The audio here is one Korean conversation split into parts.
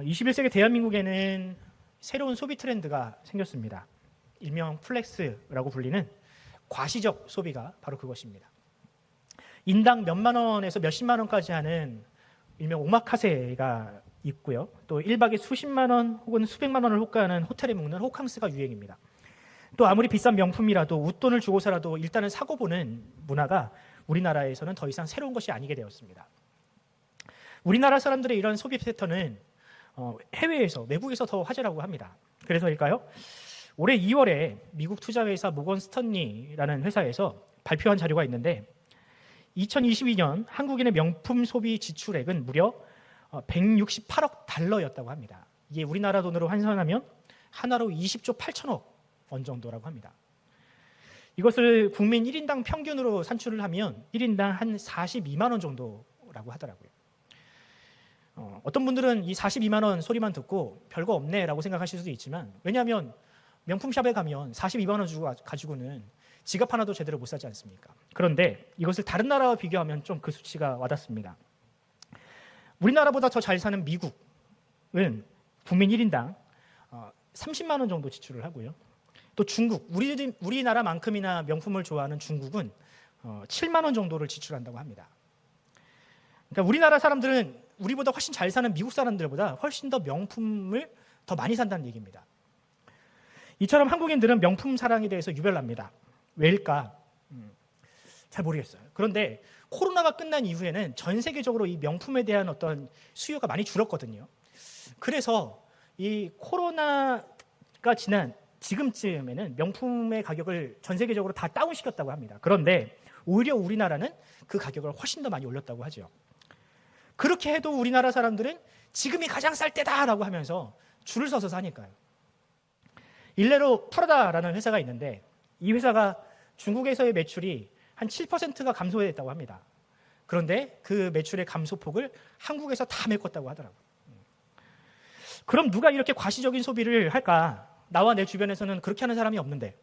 21세기 대한민국에는 새로운 소비 트렌드가 생겼습니다. 일명 플렉스라고 불리는 과시적 소비가 바로 그것입니다. 인당 몇만 원에서 몇십만 원까지 하는 일명 오마카세가 있고요. 또 1박에 수십만 원 혹은 수백만 원을 호가하는 호텔에 묵는 호캉스가 유행입니다. 또 아무리 비싼 명품이라도 웃돈을 주고서라도 일단은 사고 보는 문화가 우리나라에서는 더 이상 새로운 것이 아니게 되었습니다. 우리나라 사람들의 이런 소비 패턴은 해외에서, 외국에서 더 화제라고 합니다. 그래서일까요? 올해 2월에 미국 투자회사 모건 스턴리라는 회사에서 발표한 자료가 있는데 2022년 한국인의 명품 소비 지출액은 무려 168억 달러였다고 합니다. 이게 우리나라 돈으로 환산하면 하나로 20조 8천억 원 정도라고 합니다. 이것을 국민 1인당 평균으로 산출을 하면 1인당 한 42만 원 정도라고 하더라고요. 어떤 분들은 이 42만 원 소리만 듣고 별거 없네라고 생각하실 수도 있지만, 왜냐하면 명품샵에 가면 42만 원 주고 가지고는 지갑 하나도 제대로 못 사지 않습니까? 그런데 이것을 다른 나라와 비교하면 좀 그 수치가 와닿습니다. 우리나라보다 더 잘 사는 미국은 국민 1인당 30만 원 정도 지출을 하고요. 또 중국, 우리나라만큼이나 명품을 좋아하는 중국은 7만 원 정도를 지출한다고 합니다. 그러니까 우리나라 사람들은 우리보다 훨씬 잘 사는 미국 사람들보다 훨씬 더 명품을 더 많이 산다는 얘기입니다. 이처럼 한국인들은 명품 사랑에 대해서 유별납니다. 왜일까? 잘 모르겠어요. 그런데 코로나가 끝난 이후에는 전 세계적으로 이 명품에 대한 어떤 수요가 많이 줄었거든요. 그래서 이 코로나가 지난 지금쯤에는 명품의 가격을 전 세계적으로 다 다운시켰다고 합니다. 그런데 오히려 우리나라는 그 가격을 훨씬 더 많이 올렸다고 하죠. 그렇게 해도 우리나라 사람들은 지금이 가장 쌀 때다라고 하면서 줄을 서서 사니까요. 일례로 프라다라는 회사가 있는데 이 회사가 중국에서의 매출이 한 7%가 감소했다고 합니다. 그런데 그 매출의 감소폭을 한국에서 다 메꿨다고 하더라고요. 그럼 누가 이렇게 과시적인 소비를 할까? 나와 내 주변에서는 그렇게 하는 사람이 없는데,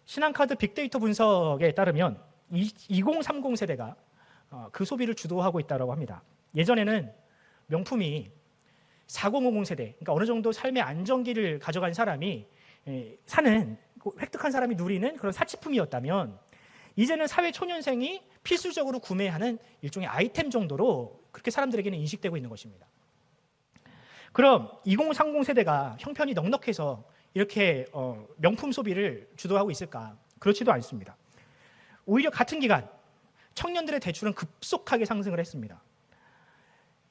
신한카드 빅데이터 분석에 따르면 2030 세대가 그 소비를 주도하고 있다고 합니다. 예전에는 명품이 4050 세대, 그러니까 어느 정도 삶의 안정기를 가져간 사람이 사는, 획득한 사람이 누리는 그런 사치품이었다면, 이제는 사회 초년생이 필수적으로 구매하는 일종의 아이템 정도로 그렇게 사람들에게는 인식되고 있는 것입니다. 그럼 2030 세대가 형편이 넉넉해서 이렇게 명품 소비를 주도하고 있을까? 그렇지도 않습니다. 오히려 같은 기간 청년들의 대출은 급속하게 상승을 했습니다.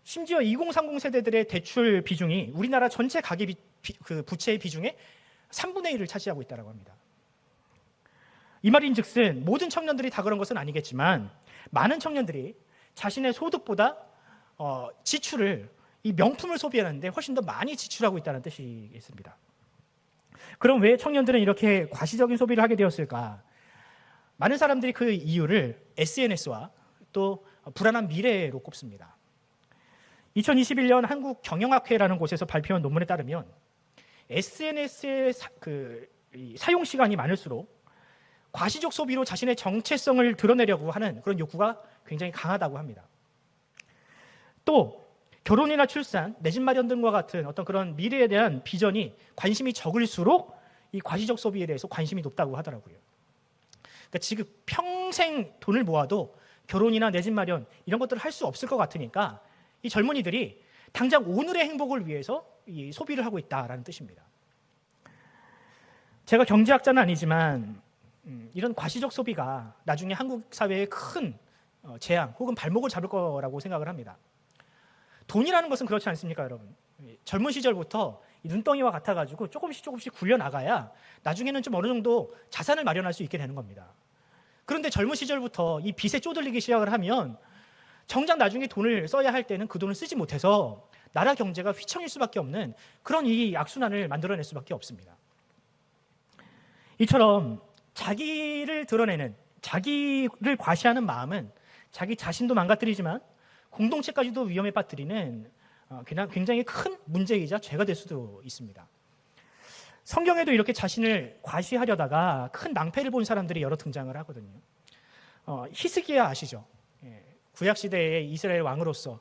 심지어 2030 세대들의 대출 비중이 우리나라 전체 가계 부채의 비중의 3분의 1을 차지하고 있다고 합니다. 이 말인즉슨 모든 청년들이 다 그런 것은 아니겠지만 많은 청년들이 자신의 소득보다 지출을, 이 명품을 소비하는데 훨씬 더 많이 지출하고 있다는 뜻이겠습니다. 그럼 왜 청년들은 이렇게 과시적인 소비를 하게 되었을까? 많은 사람들이 그 이유를 SNS와 또 불안한 미래로 꼽습니다. 2021년 한국경영학회라는 곳에서 발표한 논문에 따르면 SNS의 사용 시간이 많을수록 과시적 소비로 자신의 정체성을 드러내려고 하는 그런 욕구가 굉장히 강하다고 합니다. 또 결혼이나 출산, 내 집 마련 등과 같은 어떤 그런 미래에 대한 비전이 관심이 적을수록 이 과시적 소비에 대해서 관심이 높다고 하더라고요. 그러니까 지금 평생 돈을 모아도 결혼이나 내 집 마련 이런 것들을 할 수 없을 것 같으니까 이 젊은이들이 당장 오늘의 행복을 위해서 이 소비를 하고 있다라는 뜻입니다. 제가 경제학자는 아니지만 이런 과시적 소비가 나중에 한국 사회에 큰 재앙 혹은 발목을 잡을 거라고 생각을 합니다. 돈이라는 것은 그렇지 않습니까, 여러분? 젊은 시절부터 눈덩이와 같아가지고 조금씩 굴려 나가야 나중에는 좀 어느 정도 자산을 마련할 수 있게 되는 겁니다. 그런데 젊은 시절부터 이 빚에 쪼들리기 시작을 하면 정작 나중에 돈을 써야 할 때는 그 돈을 쓰지 못해서 나라 경제가 휘청일 수밖에 없는 그런 이 악순환을 만들어낼 수밖에 없습니다. 이처럼 자기를 드러내는, 자기를 과시하는 마음은 자기 자신도 망가뜨리지만 공동체까지도 위험에 빠뜨리는 굉장히 큰 문제이자 죄가 될 수도 있습니다. 성경에도 이렇게 자신을 과시하려다가 큰 낭패를 본 사람들이 여러 등장을 하거든요. 히스기야 아시죠? 구약시대의 이스라엘 왕으로서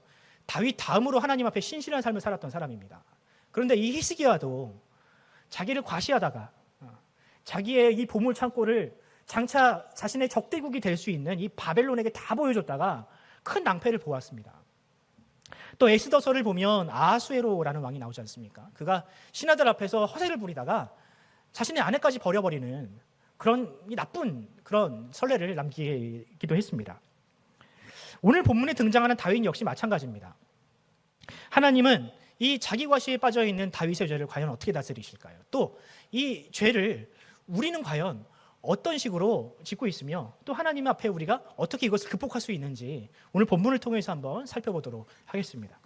다윗 다음으로 하나님 앞에 신실한 삶을 살았던 사람입니다. 그런데 이 히스기야도 자기를 과시하다가 자기의 이 보물 창고를 장차 자신의 적대국이 될 수 있는 이 바벨론에게 다 보여줬다가 큰 낭패를 보았습니다. 또 에스더서를 보면 아하수에로라는 왕이 나오지 않습니까? 그가 신하들 앞에서 허세를 부리다가 자신의 아내까지 버려버리는 그런 나쁜 그런 선례를 남기기도 했습니다. 오늘 본문에 등장하는 다윗 역시 마찬가지입니다. 하나님은 이 자기 과시에 빠져 있는 다윗의 죄를 과연 어떻게 다스리실까요? 또 이 죄를 우리는 과연 어떤 식으로 짓고 있으며 또 하나님 앞에 우리가 어떻게 이것을 극복할 수 있는지 오늘 본문을 통해서 한번 살펴보도록 하겠습니다.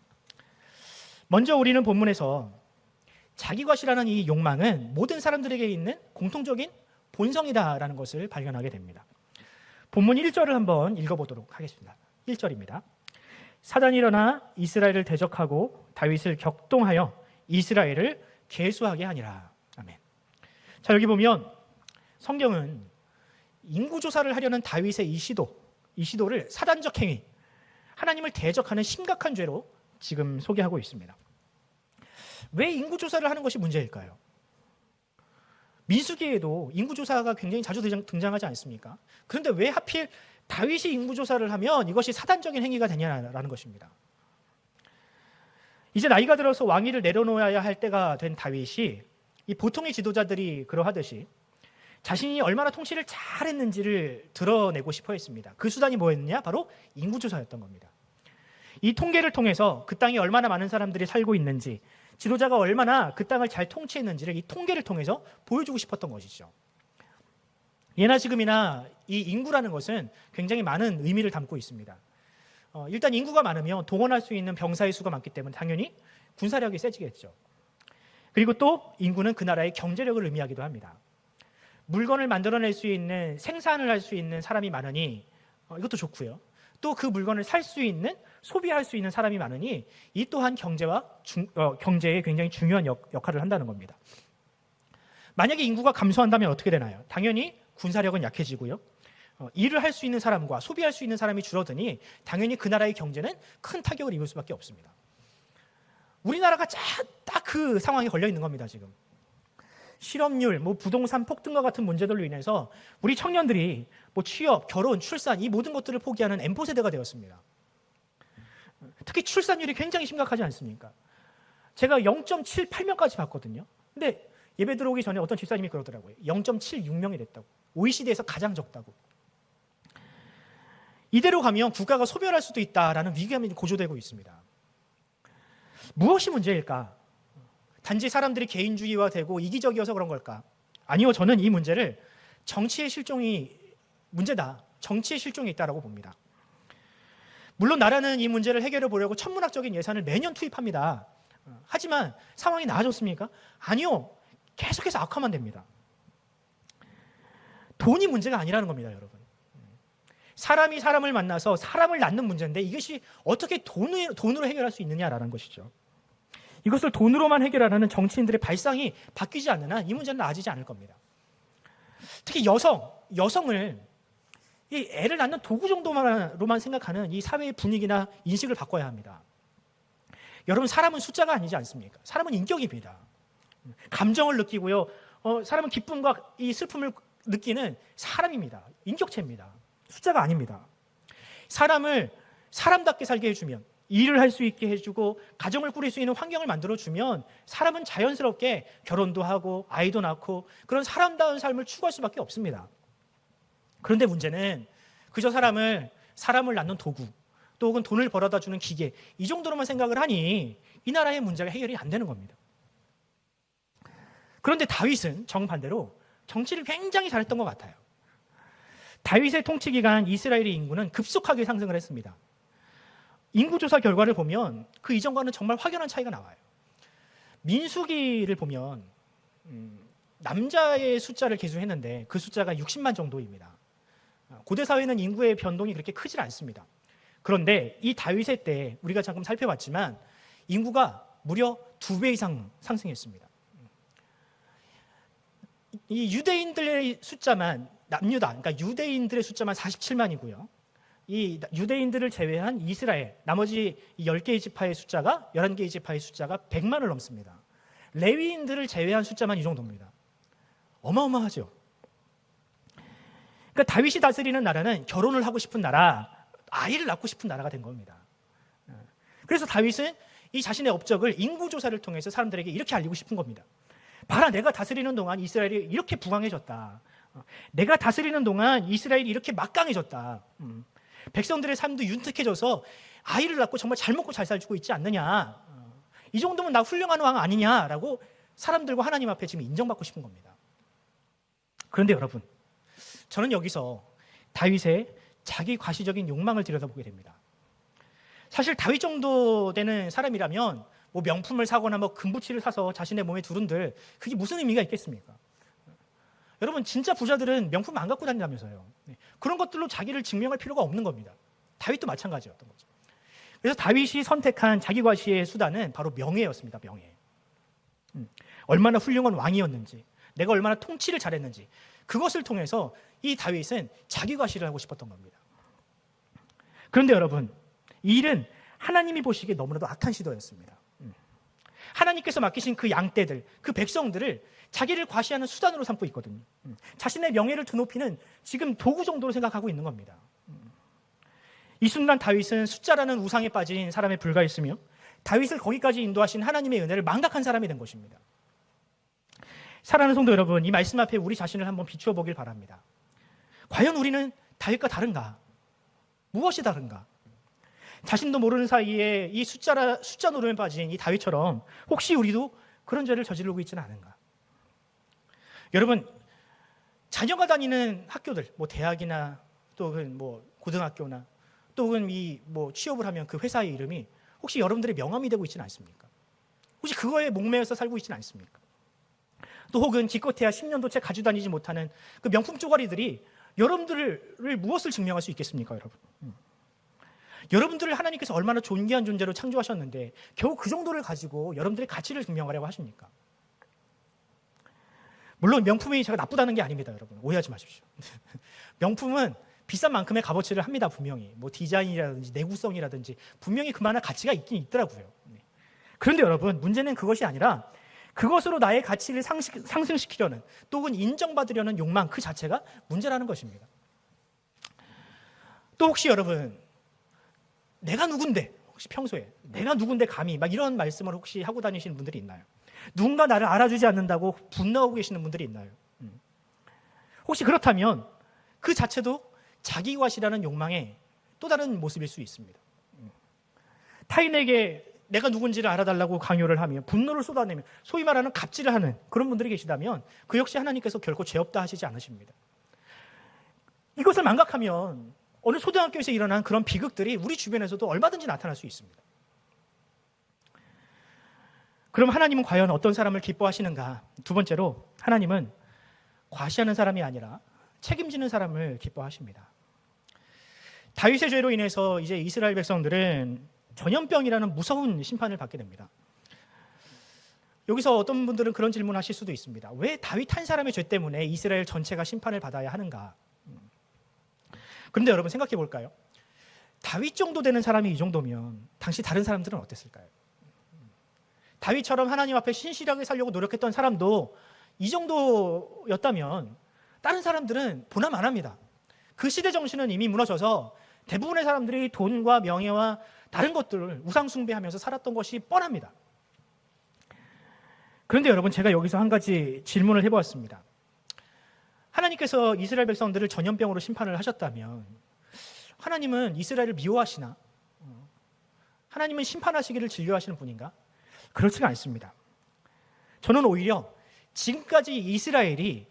먼저 우리는 본문에서 자기 과시라는 이 욕망은 모든 사람들에게 있는 공통적인 본성이다라는 것을 발견하게 됩니다. 본문 1절을 한번 읽어보도록 하겠습니다. 1절입니다. 사단이 일어나 이스라엘을 대적하고 다윗을 격동하여 이스라엘을 계수하게 하니라. 아멘. 자, 여기 보면 성경은 인구조사를 하려는 다윗의 이 시도를 사단적 행위, 하나님을 대적하는 심각한 죄로 지금 소개하고 있습니다. 왜 인구조사를 하는 것이 문제일까요? 민수기에도 인구조사가 굉장히 자주 등장하지 않습니까? 그런데 왜 하필 다윗이 인구조사를 하면 이것이 사단적인 행위가 되냐라는 것입니다. 이제 나이가 들어서 왕위를 내려놓아야 할 때가 된 다윗이 이 보통의 지도자들이 그러하듯이 자신이 얼마나 통치를 잘했는지를 드러내고 싶어 했습니다. 그 수단이 뭐였느냐? 바로 인구조사였던 겁니다. 이 통계를 통해서 그 땅에 얼마나 많은 사람들이 살고 있는지, 지도자가 얼마나 그 땅을 잘 통치했는지를 이 통계를 통해서 보여주고 싶었던 것이죠. 예나 지금이나 이 인구라는 것은 굉장히 많은 의미를 담고 있습니다. 일단 인구가 많으면 동원할 수 있는 병사의 수가 많기 때문에 당연히 군사력이 세지겠죠. 그리고 또 인구는 그 나라의 경제력을 의미하기도 합니다. 물건을 만들어낼 수 있는, 생산을 할 수 있는 사람이 많으니 이것도 좋고요. 또 그 물건을 살 수 있는, 소비할 수 있는 사람이 많으니 이 또한 경제에 굉장히 중요한 역할을 한다는 겁니다. 만약에 인구가 감소한다면 어떻게 되나요? 당연히 군사력은 약해지고요. 일을 할 수 있는 사람과 소비할 수 있는 사람이 줄어드니 당연히 그 나라의 경제는 큰 타격을 입을 수밖에 없습니다. 우리나라가 딱 그 상황에 걸려 있는 겁니다. 지금 실업률, 부동산 폭등과 같은 문제들로 인해서 우리 청년들이 취업, 결혼, 출산 이 모든 것들을 포기하는 M4 세대가 되었습니다. 특히 출산율이 굉장히 심각하지 않습니까? 제가 0.78명까지 봤거든요. 근데 예배 들어오기 전에 어떤 집사님이 그러더라고요. 0.76명이 됐다고. OECD에서 가장 적다고. 이대로 가면 국가가 소멸할 수도 있다라는 위기감이 고조되고 있습니다. 무엇이 문제일까? 단지 사람들이 개인주의화되고 이기적이어서 그런 걸까? 아니요, 저는 이 문제를 정치의 실종이 문제다. 정치의 실종이 있다라고 봅니다. 물론 나라는 이 문제를 해결해 보려고 천문학적인 예산을 매년 투입합니다. 하지만 상황이 나아졌습니까? 아니요. 계속해서 악화만 됩니다. 돈이 문제가 아니라는 겁니다, 여러분. 사람이 사람을 만나서 사람을 낳는 문제인데 이것이 어떻게 돈으로 해결할 수 있느냐라는 것이죠. 이것을 돈으로만 해결하려는 정치인들의 발상이 바뀌지 않는 한 이 문제는 나아지지 않을 겁니다. 특히 여성을 이 애를 낳는 도구 정도로만 생각하는 이 사회의 분위기나 인식을 바꿔야 합니다. 여러분, 사람은 숫자가 아니지 않습니까? 사람은 인격입니다. 감정을 느끼고요. 사람은 기쁨과 이 슬픔을 느끼는 사람입니다. 인격체입니다. 숫자가 아닙니다. 사람을 사람답게 살게 해주면, 일을 할 수 있게 해주고 가정을 꾸릴 수 있는 환경을 만들어주면 사람은 자연스럽게 결혼도 하고 아이도 낳고 그런 사람다운 삶을 추구할 수밖에 없습니다. 그런데 문제는 그저 사람을 낳는 도구 또 혹은 돈을 벌어다 주는 기계 이 정도로만 생각을 하니 이 나라의 문제가 해결이 안 되는 겁니다. 그런데 다윗은 정반대로 정치를 굉장히 잘했던 것 같아요. 다윗의 통치 기간 이스라엘의 인구는 급속하게 상승을 했습니다. 인구조사 결과를 보면 그 이전과는 정말 확연한 차이가 나와요. 민수기를 보면 남자의 숫자를 계수했는데 그 숫자가 60만 정도입니다. 고대 사회는 인구의 변동이 그렇게 크지 않습니다. 그런데 이 다윗의 때 우리가 잠깐 살펴봤지만 인구가 무려 2배 이상 상승했습니다. 이 유대인들의 숫자만 그러니까 유대인들의 숫자만 47만이고요. 이 유대인들을 제외한 이스라엘 나머지 10개의 지파의 숫자가 11개의 지파의 숫자가 100만을 넘습니다. 레위인들을 제외한 숫자만 이 정도입니다. 어마어마하죠. 그러니까 다윗이 다스리는 나라는 결혼을 하고 싶은 나라, 아이를 낳고 싶은 나라가 된 겁니다. 그래서 다윗은 이 자신의 업적을 인구조사를 통해서 사람들에게 이렇게 알리고 싶은 겁니다. 봐라, 내가 다스리는 동안 이스라엘이 이렇게 부강해졌다. 내가 다스리는 동안 이스라엘이 이렇게 막강해졌다. 백성들의 삶도 윤택해져서 아이를 낳고 정말 잘 먹고 잘 살고 있지 않느냐. 이 정도면 나 훌륭한 왕 아니냐라고 사람들과 하나님 앞에 지금 인정받고 싶은 겁니다. 그런데 여러분, 저는 여기서 다윗의 자기 과시적인 욕망을 들여다보게 됩니다. 사실 다윗 정도 되는 사람이라면 뭐 명품을 사거나 뭐 금부치를 사서 자신의 몸에 두른들 그게 무슨 의미가 있겠습니까? 여러분, 진짜 부자들은 명품 안 갖고 다닌다면서요. 그런 것들로 자기를 증명할 필요가 없는 겁니다. 다윗도 마찬가지였던 거죠. 그래서 다윗이 선택한 자기 과시의 수단은 바로 명예였습니다. 명예. 얼마나 훌륭한 왕이었는지, 내가 얼마나 통치를 잘했는지, 그것을 통해서 이 다윗은 자기 과시를 하고 싶었던 겁니다. 그런데 여러분, 이 일은 하나님이 보시기에 너무나도 악한 시도였습니다. 하나님께서 맡기신 그 양떼들, 그 백성들을 자기를 과시하는 수단으로 삼고 있거든요. 자신의 명예를 드높이는 지금 도구 정도로 생각하고 있는 겁니다. 이 순간 다윗은 숫자라는 우상에 빠진 사람에 불과했으며 다윗을 거기까지 인도하신 하나님의 은혜를 망각한 사람이 된 것입니다. 사랑하는 성도 여러분, 이 말씀 앞에 우리 자신을 한번 비추어 보길 바랍니다. 과연 우리는 다윗과 다른가? 무엇이 다른가? 자신도 모르는 사이에 이 숫자 노름에 빠진 이 다윗처럼 혹시 우리도 그런 죄를 저지르고 있지는 않은가? 여러분, 자녀가 다니는 학교들, 뭐 대학이나 또는 뭐 고등학교나 또는 뭐 취업을 하면 그 회사의 이름이 혹시 여러분들의 명함이 되고 있지는 않습니까? 혹시 그거에 목매여서 살고 있지는 않습니까? 또 혹은 기껏해야 10년도 채 가지고 다니지 못하는 그 명품 쪼가리들이 여러분들을 무엇을 증명할 수 있겠습니까, 여러분? 여러분들을 하나님께서 얼마나 존귀한 존재로 창조하셨는데 겨우 그 정도를 가지고 여러분들의 가치를 증명하려고 하십니까? 물론 명품이 제가 나쁘다는 게 아닙니다, 여러분. 오해하지 마십시오. 명품은 비싼 만큼의 값어치를 합니다, 분명히. 뭐 디자인이라든지 내구성이라든지 분명히 그만한 가치가 있긴 있더라고요. 그런데 여러분, 문제는 그것이 아니라 그것으로 나의 가치를 상승시키려는 또는 인정받으려는 욕망 그 자체가 문제라는 것입니다. 또 혹시 여러분, 내가 누군데, 혹시 평소에 내가 누군데 감히 막 이런 말씀을 혹시 하고 다니시는 분들이 있나요? 누군가 나를 알아주지 않는다고 분노하고 계시는 분들이 있나요? 혹시 그렇다면 그 자체도 자기 과시라는 욕망의 또 다른 모습일 수 있습니다. 타인에게 내가 누군지를 알아달라고 강요를 하며 분노를 쏟아내며 소위 말하는 갑질을 하는 그런 분들이 계시다면 그 역시 하나님께서 결코 죄 없다 하시지 않으십니다. 이것을 망각하면 어느 초등학교에서 일어난 그런 비극들이 우리 주변에서도 얼마든지 나타날 수 있습니다. 그럼 하나님은 과연 어떤 사람을 기뻐하시는가? 두 번째로 하나님은 과시하는 사람이 아니라 책임지는 사람을 기뻐하십니다. 다윗의 죄로 인해서 이제 이스라엘 백성들은 전염병이라는 무서운 심판을 받게 됩니다. 여기서 어떤 분들은 그런 질문을 하실 수도 있습니다. 왜 다윗 한 사람의 죄 때문에 이스라엘 전체가 심판을 받아야 하는가? 그런데 여러분 생각해 볼까요? 다윗 정도 되는 사람이 이 정도면 당시 다른 사람들은 어땠을까요? 다윗처럼 하나님 앞에 신실하게 살려고 노력했던 사람도 이 정도였다면 다른 사람들은 보남 안 합니다. 그 시대 정신은 이미 무너져서 대부분의 사람들이 돈과 명예와 다른 것들을 우상 숭배하면서 살았던 것이 뻔합니다. 그런데 여러분, 제가 여기서 한 가지 질문을 해보았습니다. 하나님께서 이스라엘 백성들을 전염병으로 심판을 하셨다면 하나님은 이스라엘을 미워하시나? 하나님은 심판하시기를 즐겨하시는 분인가? 그렇지가 않습니다. 저는 오히려 지금까지 이스라엘이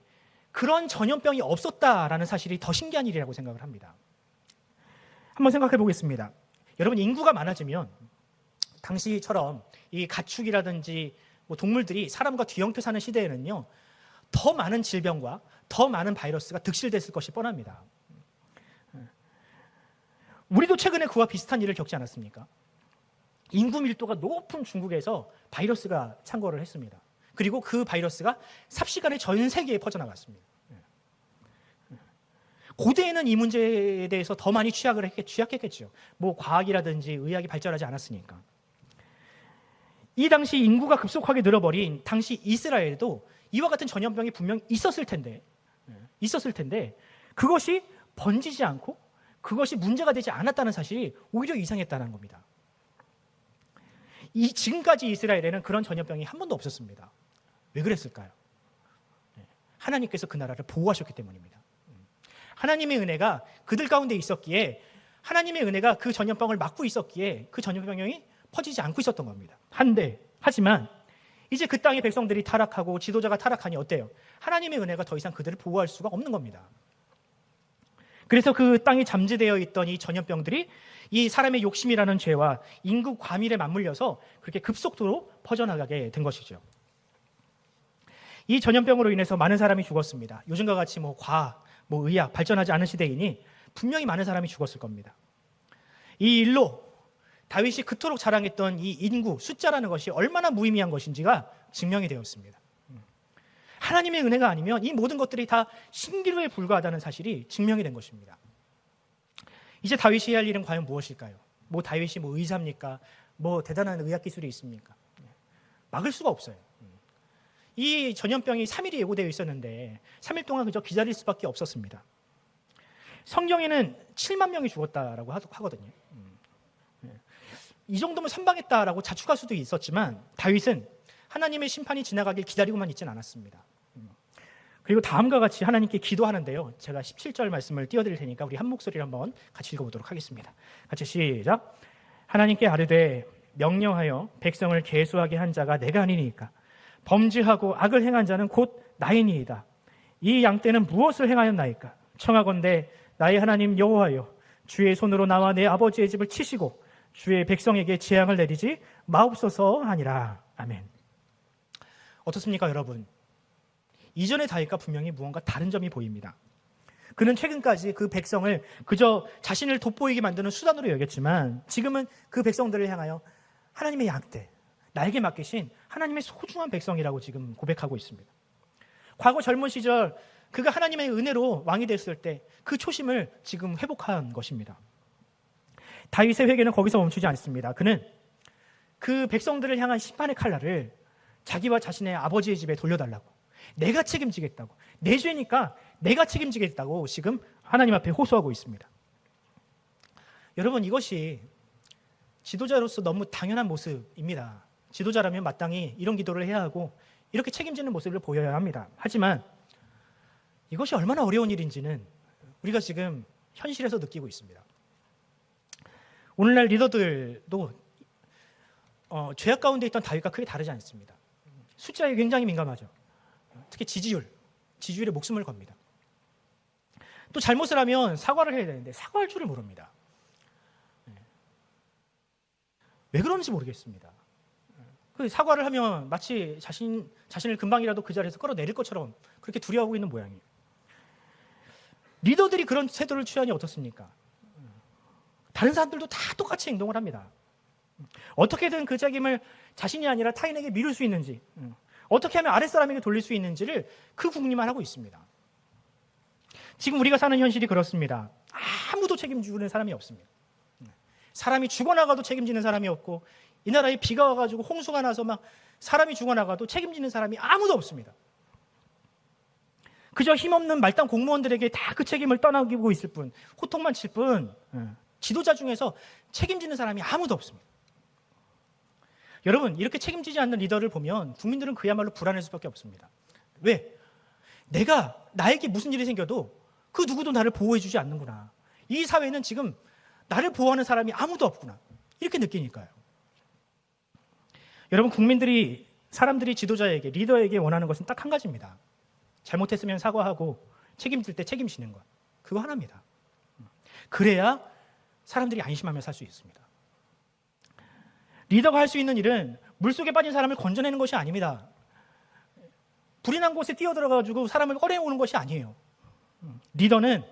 그런 전염병이 없었다라는 사실이 더 신기한 일이라고 생각을 합니다. 한번 생각해 보겠습니다. 여러분, 인구가 많아지면 당시처럼 이 가축이라든지 뭐 동물들이 사람과 뒤엉켜 사는 시대에는요, 더 많은 질병과 더 많은 바이러스가 득실됐을 것이 뻔합니다. 우리도 최근에 그와 비슷한 일을 겪지 않았습니까? 인구 밀도가 높은 중국에서 바이러스가 창궐을 했습니다. 그리고 그 바이러스가 삽시간에 전 세계에 퍼져나갔습니다. 고대에는 이 문제에 대해서 더 많이 취약했겠죠. 뭐 과학이라든지 의학이 발전하지 않았으니까. 이 당시 인구가 급속하게 늘어버린 당시 이스라엘에도 이와 같은 전염병이 분명히 있었을 텐데 그것이 번지지 않고 그것이 문제가 되지 않았다는 사실이 오히려 이상했다는 겁니다. 지금까지 이스라엘에는 그런 전염병이 한 번도 없었습니다. 왜 그랬을까요? 하나님께서 그 나라를 보호하셨기 때문입니다. 하나님의 은혜가 그들 가운데 있었기에, 하나님의 은혜가 그 전염병을 막고 있었기에 그 전염병이 퍼지지 않고 있었던 겁니다. 하지만 이제 그 땅의 백성들이 타락하고 지도자가 타락하니 어때요? 하나님의 은혜가 더 이상 그들을 보호할 수가 없는 겁니다. 그래서 그 땅에 잠재되어 있던 이 전염병들이 이 사람의 욕심이라는 죄와 인구 과밀에 맞물려서 그렇게 급속도로 퍼져나가게 된 것이죠. 이 전염병으로 인해서 많은 사람이 죽었습니다. 요즘과 같이 과학, 의학 발전하지 않은 시대이니 분명히 많은 사람이 죽었을 겁니다. 이 일로 다윗이 그토록 자랑했던 이 인구, 숫자라는 것이 얼마나 무의미한 것인지가 증명이 되었습니다. 하나님의 은혜가 아니면 이 모든 것들이 다 신기루에 불과하다는 사실이 증명이 된 것입니다. 이제 다윗이 해야 할 일은 과연 무엇일까요? 다윗이 의사입니까? 대단한 의학 기술이 있습니까? 막을 수가 없어요. 이 전염병이 3일이 예고되어 있었는데 3일 동안 그저 기다릴 수밖에 없었습니다. 성경에는 7만 명이 죽었다라고 하거든요. 이 정도면 선방했다라고 자축할 수도 있었지만 다윗은 하나님의 심판이 지나가길 기다리고만 있지는 않았습니다. 그리고 다음과 같이 하나님께 기도하는데요. 제가 17절 말씀을 띄워드릴 테니까 우리 한 목소리를 한번 같이 읽어보도록 하겠습니다. 같이 시작. 하나님께 아뢰되 명령하여 백성을 계수하게 한 자가 내가 아니니까 범죄하고 악을 행한 자는 곧 나이니이다. 이 양떼는 무엇을 행하였나이까? 청하건대 나의 하나님 여호와여, 주의 손으로 나와 내 아버지의 집을 치시고 주의 백성에게 재앙을 내리지 마옵소서 하니라. 아멘. 어떻습니까, 여러분? 이전의 다윗과 분명히 무언가 다른 점이 보입니다. 그는 최근까지 그 백성을 그저 자신을 돋보이게 만드는 수단으로 여겼지만 지금은 그 백성들을 향하여 하나님의 양떼, 나에게 맡기신 하나님의 소중한 백성이라고 지금 고백하고 있습니다. 과거 젊은 시절 그가 하나님의 은혜로 왕이 됐을 때 그 초심을 지금 회복한 것입니다. 다윗의 회개는 거기서 멈추지 않습니다. 그는 그 백성들을 향한 심판의 칼날을 자기와 자신의 아버지의 집에 돌려달라고, 내가 책임지겠다고, 내 죄니까 내가 책임지겠다고 지금 하나님 앞에 호소하고 있습니다. 여러분, 이것이 지도자로서 너무 당연한 모습입니다. 지도자라면 마땅히 이런 기도를 해야 하고 이렇게 책임지는 모습을 보여야 합니다. 하지만 이것이 얼마나 어려운 일인지는 우리가 지금 현실에서 느끼고 있습니다. 오늘날 리더들도 죄악 가운데 있던 다윗과 크게 다르지 않습니다. 숫자에 굉장히 민감하죠. 특히 지지율에 목숨을 겁니다. 또 잘못을 하면 사과를 해야 되는데 사과할 줄을 모릅니다. 왜 그런지 모르겠습니다. 그 사과를 하면 마치 자신을 금방이라도 그 자리에서 끌어내릴 것처럼 그렇게 두려워하고 있는 모양이에요. 리더들이 그런 태도를 취하니 어떻습니까? 다른 사람들도 다 똑같이 행동을 합니다. 어떻게든 그 책임을 자신이 아니라 타인에게 미룰 수 있는지, 어떻게 하면 아랫사람에게 돌릴 수 있는지를 그 궁리만 하고 있습니다. 지금 우리가 사는 현실이 그렇습니다. 아무도 책임지는 사람이 없습니다. 사람이 죽어나가도 책임지는 사람이 없고, 이 나라에 비가 와가지고 홍수가 나서 막 사람이 죽어나가도 책임지는 사람이 아무도 없습니다. 그저 힘없는 말단 공무원들에게 다 그 책임을 떠넘기고 있을 뿐, 호통만 칠 뿐, 지도자 중에서 책임지는 사람이 아무도 없습니다. 여러분, 이렇게 책임지지 않는 리더를 보면 국민들은 그야말로 불안할 수밖에 없습니다. 왜? 나에게 무슨 일이 생겨도 그 누구도 나를 보호해주지 않는구나. 이 사회는 지금 나를 보호하는 사람이 아무도 없구나. 이렇게 느끼니까요. 여러분, 사람들이 지도자에게, 리더에게 원하는 것은 딱 한 가지입니다. 잘못했으면 사과하고 책임질 때 책임지는 것. 그거 하나입니다. 그래야 사람들이 안심하며 살 수 있습니다. 리더가 할 수 있는 일은 물속에 빠진 사람을 건져내는 것이 아닙니다. 불이 난 곳에 뛰어들어가지고 사람을 꺼내오는 것이 아니에요. 리더는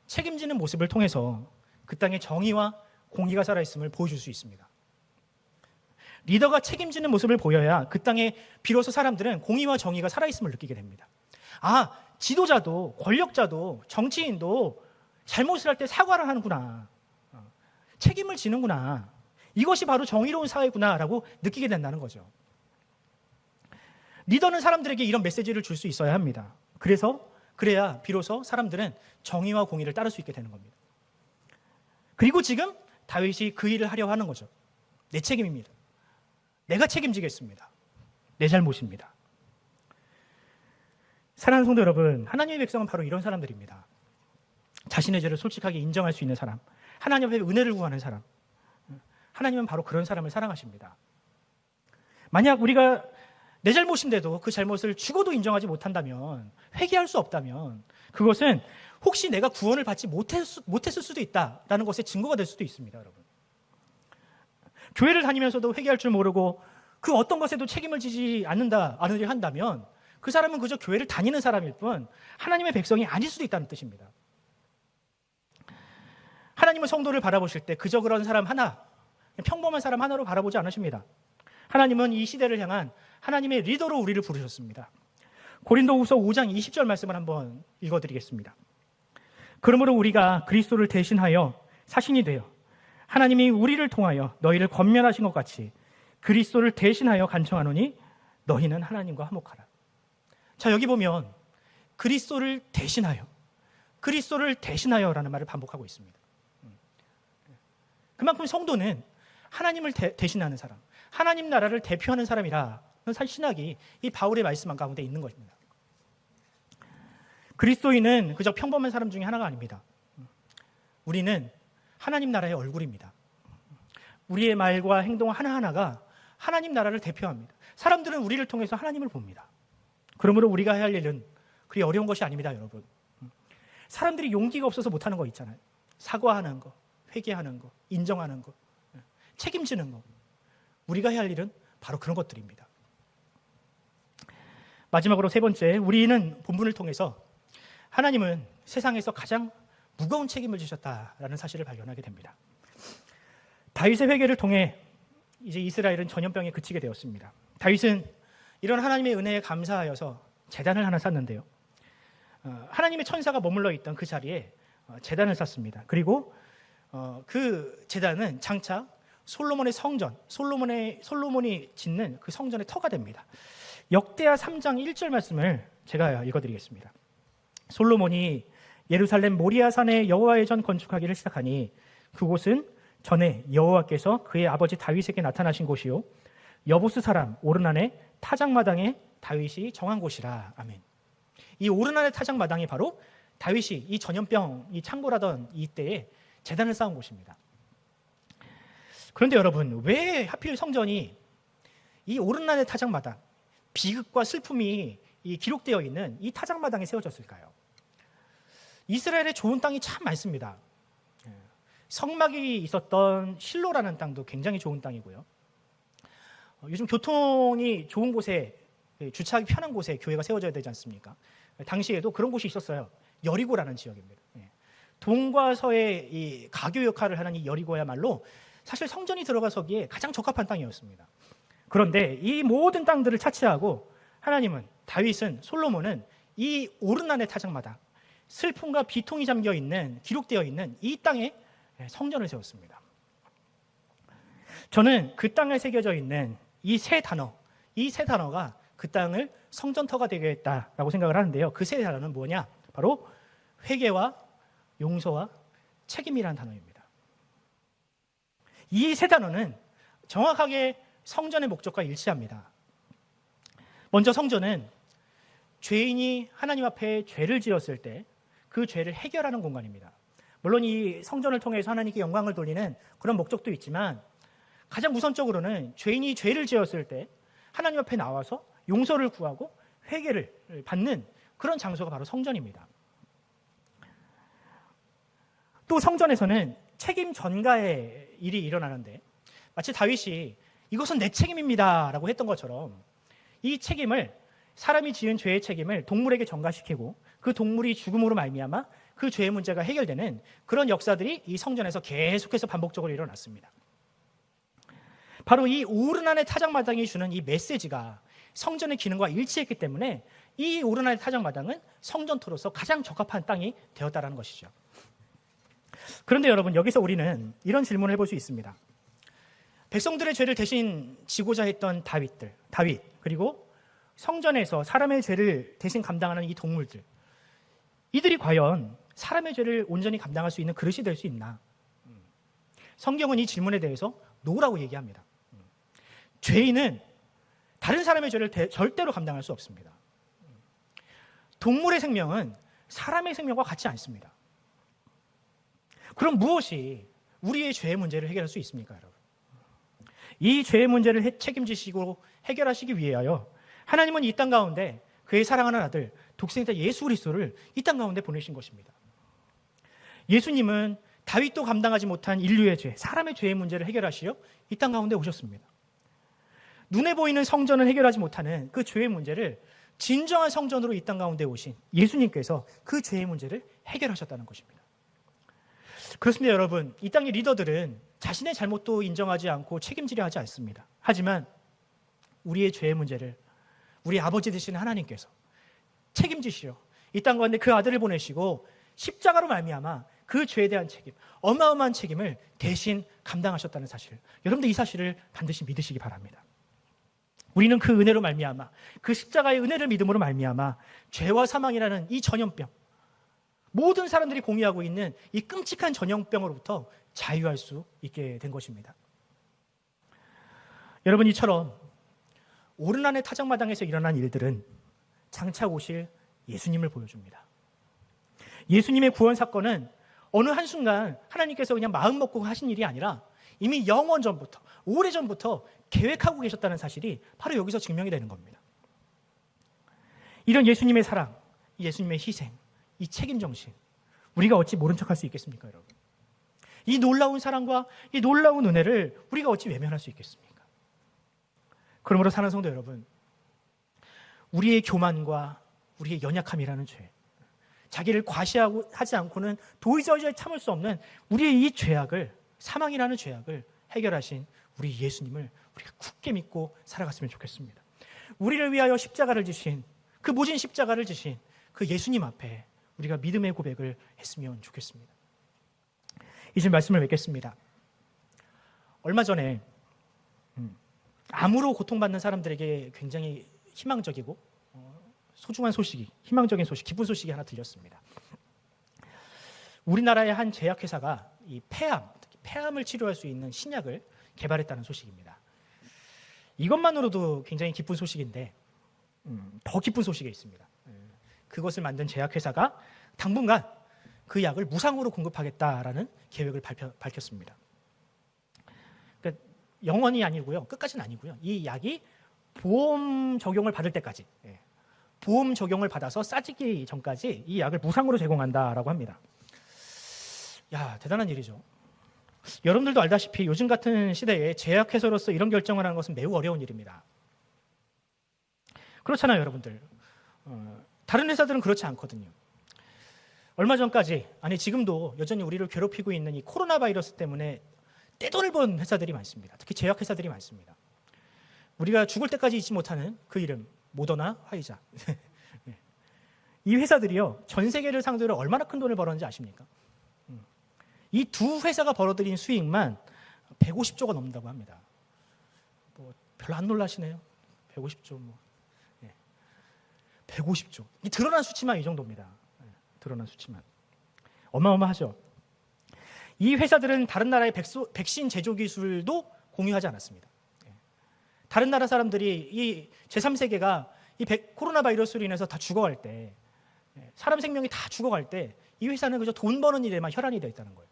책임지는 모습을 통해서 그 땅에 정의와 공의가 살아있음을 보여줄 수 있습니다. 리더가 책임지는 모습을 보여야 그 땅에 비로소 사람들은 공의와 정의가 살아있음을 느끼게 됩니다. 지도자도, 권력자도, 정치인도 잘못을 할 때 사과를 하는구나. 책임을 지는구나. 이것이 바로 정의로운 사회구나라고 느끼게 된다는 거죠. 리더는 사람들에게 이런 메시지를 줄 수 있어야 합니다. 그래야 비로소 사람들은 정의와 공의를 따를 수 있게 되는 겁니다. 그리고 지금 다윗이 그 일을 하려 하는 거죠. 내 책임입니다. 내가 책임지겠습니다. 내 잘못입니다. 사랑하는 성도 여러분, 하나님의 백성은 바로 이런 사람들입니다. 자신의 죄를 솔직하게 인정할 수 있는 사람, 하나님 앞에 은혜를 구하는 사람. 하나님은 바로 그런 사람을 사랑하십니다. 만약 우리가 내 잘못인데도 그 잘못을 죽어도 인정하지 못한다면, 회개할 수 없다면 그것은 혹시 내가 구원을 받지 못했을 수도 있다라는 것의 증거가 될 수도 있습니다. 여러분, 교회를 다니면서도 회개할 줄 모르고 그 어떤 것에도 책임을 지지 않으려 한다면 그 사람은 그저 교회를 다니는 사람일 뿐 하나님의 백성이 아닐 수도 있다는 뜻입니다. 하나님은 성도를 바라보실 때 그저 그런 사람 하나, 평범한 사람 하나로 바라보지 않으십니다. 하나님은 이 시대를 향한 하나님의 리더로 우리를 부르셨습니다. 고린도후서 5장 20절 말씀을 한번 읽어드리겠습니다. 그러므로 우리가 그리스도를 대신하여 사신이 되어 하나님이 우리를 통하여 너희를 권면하신 것 같이 그리스도를 대신하여 간청하노니 너희는 하나님과 화목하라. 자, 여기 보면 그리스도를 대신하여라는 말을 반복하고 있습니다. 그만큼 성도는 하나님을 대신하는 사람, 하나님 나라를 대표하는 사람이라는 신학이 이 바울의 말씀 가운데 있는 것입니다. 그리스도인은 그저 평범한 사람 중에 하나가 아닙니다. 우리는 하나님 나라의 얼굴입니다. 우리의 말과 행동 하나하나가 하나님 나라를 대표합니다. 사람들은 우리를 통해서 하나님을 봅니다. 그러므로 우리가 해야 할 일은 그리 어려운 것이 아닙니다, 여러분. 사람들이 용기가 없어서 못하는 거 있잖아요. 사과하는 거, 회개하는 거, 인정하는 거, 책임지는 거. 우리가 해야 할 일은 바로 그런 것들입니다. 마지막으로 세 번째, 우리는 본문을 통해서 하나님은 세상에서 가장 무거운 책임을 지셨다라는 사실을 발견하게 됩니다. 다윗의 회개를 통해 이제 이스라엘은 전염병에 그치게 되었습니다. 다윗은 이런 하나님의 은혜에 감사하여서 제단을 하나 쌓는데요. 하나님의 천사가 머물러 있던 그 자리에 제단을 쌓습니다. 그리고 그 제단은 장차 솔로몬의 성전, 솔로몬이 짓는 그 성전의 터가 됩니다. 역대하 3장 1절 말씀을 제가 읽어드리겠습니다. 솔로몬이 예루살렘 모리아산에 여호와의 전 건축하기를 시작하니 그곳은 전에 여호와께서 그의 아버지 다윗에게 나타나신 곳이요 여부스 사람 오르난의 타작마당에 다윗이 정한 곳이라. 아멘. 이 오르난의 타작마당이 바로 다윗이 이 전염병이 창궐하던 이때에 제단을 쌓은 곳입니다. 그런데 여러분, 왜 하필 성전이 이 오르난의 타작마당, 비극과 슬픔이 기록되어 있는 이 타작마당에 세워졌을까요? 이스라엘에 좋은 땅이 참 많습니다. 성막이 있었던 실로라는 땅도 굉장히 좋은 땅이고요. 요즘 교통이 좋은 곳에, 주차하기 편한 곳에 교회가 세워져야 되지 않습니까? 당시에도 그런 곳이 있었어요. 여리고라는 지역입니다. 동과 서의 이 가교 역할을 하는 이 여리고야말로 사실 성전이 들어가서기에 가장 적합한 땅이었습니다. 그런데 이 모든 땅들을 차치하고 하나님은, 다윗은, 솔로몬은 이 오르난의 타작마당, 슬픔과 비통이 잠겨 있는, 기록되어 있는 이 땅에 성전을 세웠습니다. 저는 그 땅에 새겨져 있는 이 세 단어가 그 땅을 성전터가 되게 했다라고 생각을 하는데요. 그 세 단어는 뭐냐? 바로 회개와 용서와 책임이라는 단어입니다. 이 세 단어는 정확하게 성전의 목적과 일치합니다. 먼저 성전은 죄인이 하나님 앞에 죄를 지었을 때 그 죄를 해결하는 공간입니다. 물론 이 성전을 통해서 하나님께 영광을 돌리는 그런 목적도 있지만 가장 우선적으로는 죄인이 죄를 지었을 때 하나님 앞에 나와서 용서를 구하고 회개를 받는 그런 장소가 바로 성전입니다. 또 성전에서는 책임 전가의 일이 일어나는데 마치 다윗이 이것은 내 책임입니다 라고 했던 것처럼 이 책임을, 사람이 지은 죄의 책임을 동물에게 전가시키고 그 동물이 죽음으로 말미암아 그 죄의 문제가 해결되는 그런 역사들이 이 성전에서 계속해서 반복적으로 일어났습니다. 바로 이 오르난의 타작마당이 주는 이 메시지가 성전의 기능과 일치했기 때문에 이 오르난의 타작마당은 성전토로서 가장 적합한 땅이 되었다는 것이죠. 그런데 여러분, 여기서 우리는 이런 질문을 해볼 수 있습니다. 백성들의 죄를 대신 지고자 했던 다윗, 그리고 성전에서 사람의 죄를 대신 감당하는 이 동물들, 이들이 과연 사람의 죄를 온전히 감당할 수 있는 그릇이 될 수 있나? 성경은 이 질문에 대해서 노라고 얘기합니다. 죄인은 다른 사람의 죄를 절대로 감당할 수 없습니다. 동물의 생명은 사람의 생명과 같지 않습니다. 그럼 무엇이 우리의 죄의 문제를 해결할 수 있습니까, 여러분? 이 죄의 문제를 책임지시고 해결하시기 위하여 하나님은 이 땅 가운데 그의 사랑하는 아들 독생자 예수 그리스도를 이 땅 가운데 보내신 것입니다. 예수님은 다윗도 감당하지 못한 인류의 죄, 사람의 죄의 문제를 해결하시려 이 땅 가운데 오셨습니다. 눈에 보이는 성전을 해결하지 못하는 그 죄의 문제를 진정한 성전으로 이 땅 가운데 오신 예수님께서 그 죄의 문제를 해결하셨다는 것입니다. 그렇습니다, 여러분. 이 땅의 리더들은 자신의 잘못도 인정하지 않고 책임지려 하지 않습니다. 하지만 우리의 죄의 문제를 우리 아버지 되시는 하나님께서 책임지시려 이 땅 가운데 그 아들을 보내시고 십자가로 말미암아 그 죄에 대한 책임, 어마어마한 책임을 대신 감당하셨다는 사실, 여러분들 이 사실을 반드시 믿으시기 바랍니다. 우리는 그 은혜로 말미암아, 그 십자가의 은혜를 믿음으로 말미암아 죄와 사망이라는 이 전염병, 모든 사람들이 공유하고 있는 이 끔찍한 전염병으로부터 자유할 수 있게 된 것입니다. 여러분, 이처럼 오르난의 타작마당에서 일어난 일들은 장차 오실 예수님을 보여줍니다. 예수님의 구원 사건은 어느 한순간 하나님께서 그냥 마음 먹고 하신 일이 아니라 이미 영원 전부터, 오래전부터 계획하고 계셨다는 사실이 바로 여기서 증명이 되는 겁니다. 이런 예수님의 사랑, 예수님의 희생, 이 책임정신, 우리가 어찌 모른 척할 수 있겠습니까, 여러분? 이 놀라운 사랑과 이 놀라운 은혜를 우리가 어찌 외면할 수 있겠습니까? 그러므로 사는 성도 여러분, 우리의 교만과 우리의 연약함이라는 죄, 자기를 과시하지 않고는 도저히 참을 수 없는 우리의 이 죄악을, 사망이라는 죄악을 해결하신 우리 예수님을 우리가 굳게 믿고 살아갔으면 좋겠습니다. 우리를 위하여 십자가를 지신, 그 모진 십자가를 지신 그 예수님 앞에 우리가 믿음의 고백을 했으면 좋겠습니다. 이제 말씀을 맺겠습니다. 얼마 전에 암으로 고통받는 사람들에게 굉장히 희망적이고 소중한 소식이, 희망적인 소식, 기쁜 소식이 하나 들렸습니다. 우리나라의 한 제약회사가 이 폐암을 치료할 수 있는 신약을 개발했다는 소식입니다. 이것만으로도 굉장히 기쁜 소식인데 더 기쁜 소식이 있습니다. 그것을 만든 제약회사가 당분간 그 약을 무상으로 공급하겠다라는 계획을 밝혔습니다. 그러니까 영원히 아니고요, 끝까지는 아니고요. 이 약이 보험 적용을 받을 때까지, 보험 적용을 받아서 싸지기 전까지 이 약을 무상으로 제공한다라고 합니다. 야, 대단한 일이죠. 여러분들도 알다시피 요즘 같은 시대에 제약회사로서 이런 결정을 하는 것은 매우 어려운 일입니다. 그렇잖아요, 여러분들. 다른 회사들은 그렇지 않거든요. 얼마 전까지, 아니 지금도 여전히 우리를 괴롭히고 있는 이 코로나 바이러스 때문에 떼돈을 번 회사들이 많습니다. 특히 제약회사들이 많습니다. 우리가 죽을 때까지 잊지 못하는 그 이름, 모더나, 화이자. 이 회사들이요, 전 세계를 상대로 얼마나 큰 돈을 벌었는지 아십니까? 이 두 회사가 벌어들인 수익만 150조가 넘는다고 합니다. 뭐 별로 안 놀라시네요. 150조 뭐. 150조. 이 드러난 수치만 이 정도입니다. 드러난 수치만. 어마어마하죠. 이 회사들은 다른 나라의 백신 제조 기술도 공유하지 않았습니다. 다른 나라 사람들이 이 제3세계가 이 코로나 바이러스로 인해서 다 죽어갈 때, 사람 생명이 다 죽어갈 때 이 회사는 그저 돈 버는 일에만 혈안이 되어 있다는 거예요.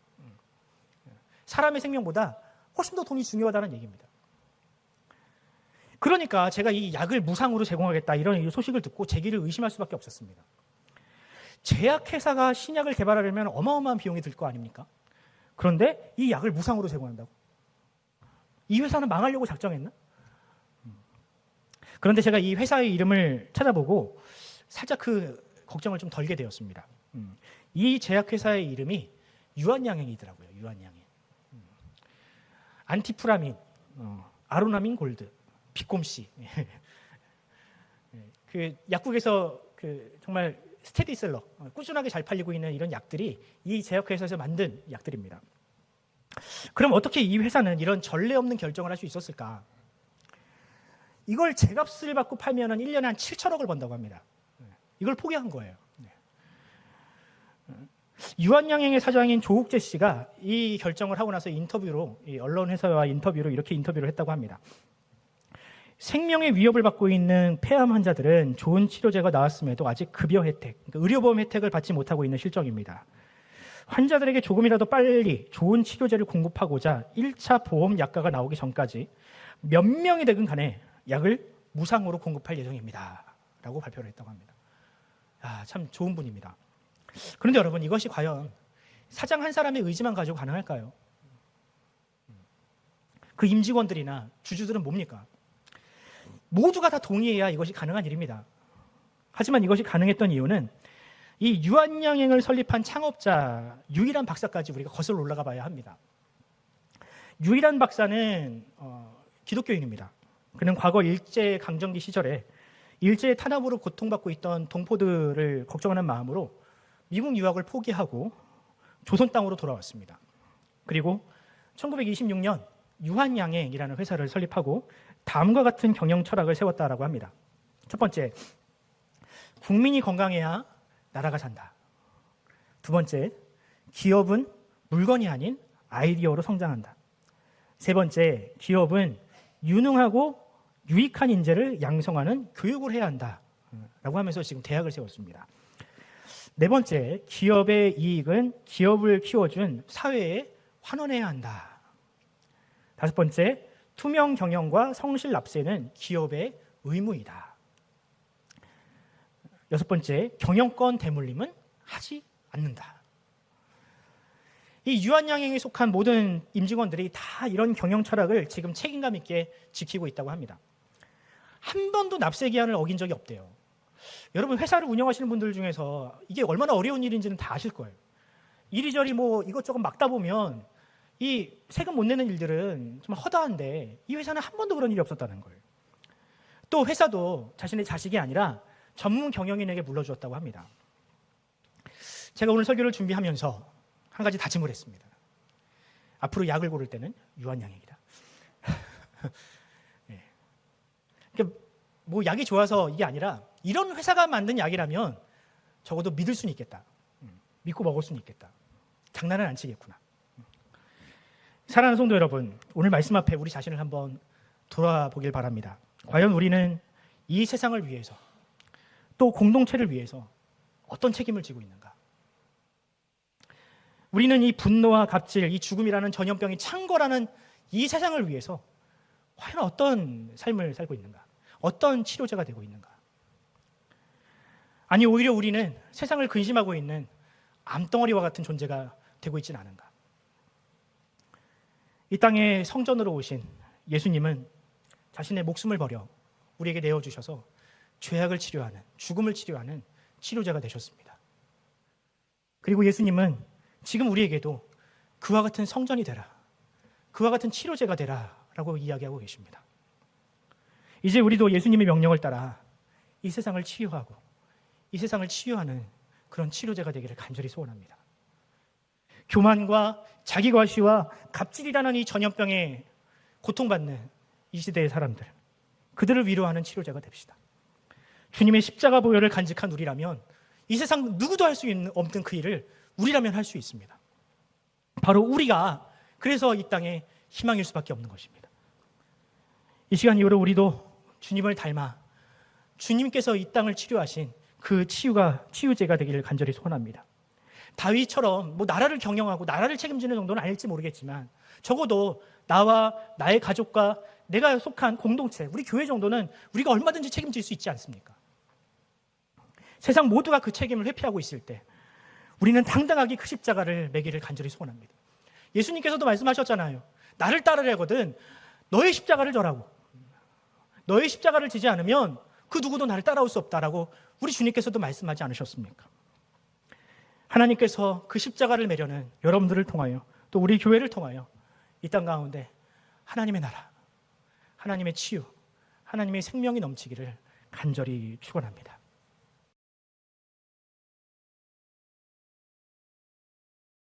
사람의 생명보다 훨씬 더 돈이 중요하다는 얘기입니다. 그러니까 제가 이 약을 무상으로 제공하겠다 이런 소식을 듣고 제 길을 의심할 수밖에 없었습니다. 제약회사가 신약을 개발하려면 어마어마한 비용이 들 거 아닙니까? 그런데 이 약을 무상으로 제공한다고? 이 회사는 망하려고 작정했나? 그런데 제가 이 회사의 이름을 찾아보고 살짝 그 걱정을 좀 덜게 되었습니다. 이 제약회사의 이름이 유한양행이더라고요. 유한양행. 안티프라민, 아로나민 골드, 비꼼씨. 그 약국에서 그 정말 스테디셀러, 꾸준하게 잘 팔리고 있는 이런 약들이 이 제약회사에서 만든 약들입니다. 그럼 어떻게 이 회사는 이런 전례 없는 결정을 할 수 있었을까? 이걸 제값을 받고 팔면 1년에 한 7천억을 번다고 합니다. 이걸 포기한 거예요. 유한양행의 사장인 조욱재 씨가 이 결정을 하고 나서 인터뷰로, 이 언론 회사와 인터뷰로 이렇게 인터뷰를 했다고 합니다. 생명의 위협을 받고 있는 폐암 환자들은 좋은 치료제가 나왔음에도 아직 급여 혜택, 그러니까 의료보험 혜택을 받지 못하고 있는 실정입니다. 환자들에게 조금이라도 빨리 좋은 치료제를 공급하고자 1차 보험 약가가 나오기 전까지 몇 명이 되든 간에 약을 무상으로 공급할 예정입니다. 라고 발표를 했다고 합니다. 참 좋은 분입니다. 그런데 여러분, 이것이 과연 사장 한 사람의 의지만 가지고 가능할까요? 그 임직원들이나 주주들은 뭡니까? 모두가 다 동의해야 이것이 가능한 일입니다. 하지만 이것이 가능했던 이유는 이 유한양행을 설립한 창업자 유일한 박사까지 우리가 거슬러 올라가 봐야 합니다. 유일한 박사는 기독교인입니다. 그는 과거 일제 강점기 시절에 일제의 탄압으로 고통받고 있던 동포들을 걱정하는 마음으로 미국 유학을 포기하고 조선 땅으로 돌아왔습니다. 그리고 1926년 유한양행이라는 회사를 설립하고 다음과 같은 경영 철학을 세웠다라고 합니다. 첫 번째, 국민이 건강해야 나라가 산다. 두 번째, 기업은 물건이 아닌 아이디어로 성장한다. 세 번째, 기업은 유능하고 유익한 인재를 양성하는 교육을 해야 한다. 라고 하면서 지금 대학을 세웠습니다. 네 번째, 기업의 이익은 기업을 키워준 사회에 환원해야 한다. 다섯 번째, 투명 경영과 성실 납세는 기업의 의무이다. 여섯 번째, 경영권 대물림은 하지 않는다. 이 유한양행에 속한 모든 임직원들이 다 이런 경영 철학을 지금 책임감 있게 지키고 있다고 합니다. 한 번도 납세 기한을 어긴 적이 없대요. 여러분, 회사를 운영하시는 분들 중에서 이게 얼마나 어려운 일인지는 다 아실 거예요. 이리저리 이것저것 막다 보면 이 세금 못 내는 일들은 정말 허다한데 이 회사는 한 번도 그런 일이 없었다는 거예요. 또 회사도 자신의 자식이 아니라 전문 경영인에게 물려주었다고 합니다. 제가 오늘 설교를 준비하면서 한 가지 다짐을 했습니다. 앞으로 약을 고를 때는 유한양행이다. 네. 그러니까 약이 좋아서 이게 아니라 이런 회사가 만든 약이라면 적어도 믿을 수는 있겠다. 믿고 먹을 수는 있겠다. 장난은 안 치겠구나. 사랑하는 성도 여러분, 오늘 말씀 앞에 우리 자신을 한번 돌아보길 바랍니다. 과연 우리는 이 세상을 위해서 또 공동체를 위해서 어떤 책임을 지고 있는가? 우리는 이 분노와 갑질, 이 죽음이라는 전염병이 창궐하는 이 세상을 위해서 과연 어떤 삶을 살고 있는가? 어떤 치료제가 되고 있는가? 아니, 오히려 우리는 세상을 근심하고 있는 암덩어리와 같은 존재가 되고 있지는 않은가? 이 땅에 성전으로 오신 예수님은 자신의 목숨을 버려 우리에게 내어주셔서 죄악을 치료하는, 죽음을 치료하는 치료제가 되셨습니다. 그리고 예수님은 지금 우리에게도 그와 같은 성전이 되라, 그와 같은 치료제가 되라 라고 이야기하고 계십니다. 이제 우리도 예수님의 명령을 따라 이 세상을 치유하고 이 세상을 치유하는 그런 치료제가 되기를 간절히 소원합니다. 교만과 자기과시와 갑질이라는 이 전염병에 고통받는 이 시대의 사람들, 그들을 위로하는 치료제가 됩시다. 주님의 십자가 보혈을 간직한 우리라면 이 세상 누구도 할 수 없는 그 일을 우리라면 할 수 있습니다. 바로 우리가 그래서 이 땅에 희망일 수밖에 없는 것입니다. 이 시간 이후로 우리도 주님을 닮아 주님께서 이 땅을 치료하신 그 치유제가 되기를 간절히 소원합니다. 다윗처럼 나라를 경영하고 나라를 책임지는 정도는 아닐지 모르겠지만 적어도 나와 나의 가족과 내가 속한 공동체, 우리 교회 정도는 우리가 얼마든지 책임질 수 있지 않습니까? 세상 모두가 그 책임을 회피하고 있을 때 우리는 당당하게 그 십자가를 매기를 간절히 소원합니다. 예수님께서도 말씀하셨잖아요. 나를 따르려거든 너의 십자가를 져라고. 너의 십자가를 지지 않으면 그 누구도 나를 따라올 수 없다라고 우리 주님께서도 말씀하지 않으셨습니까? 하나님께서 그 십자가를 매려는 여러분들을 통하여 또 우리 교회를 통하여 이 땅 가운데 하나님의 나라, 하나님의 치유, 하나님의 생명이 넘치기를 간절히 축원합니다.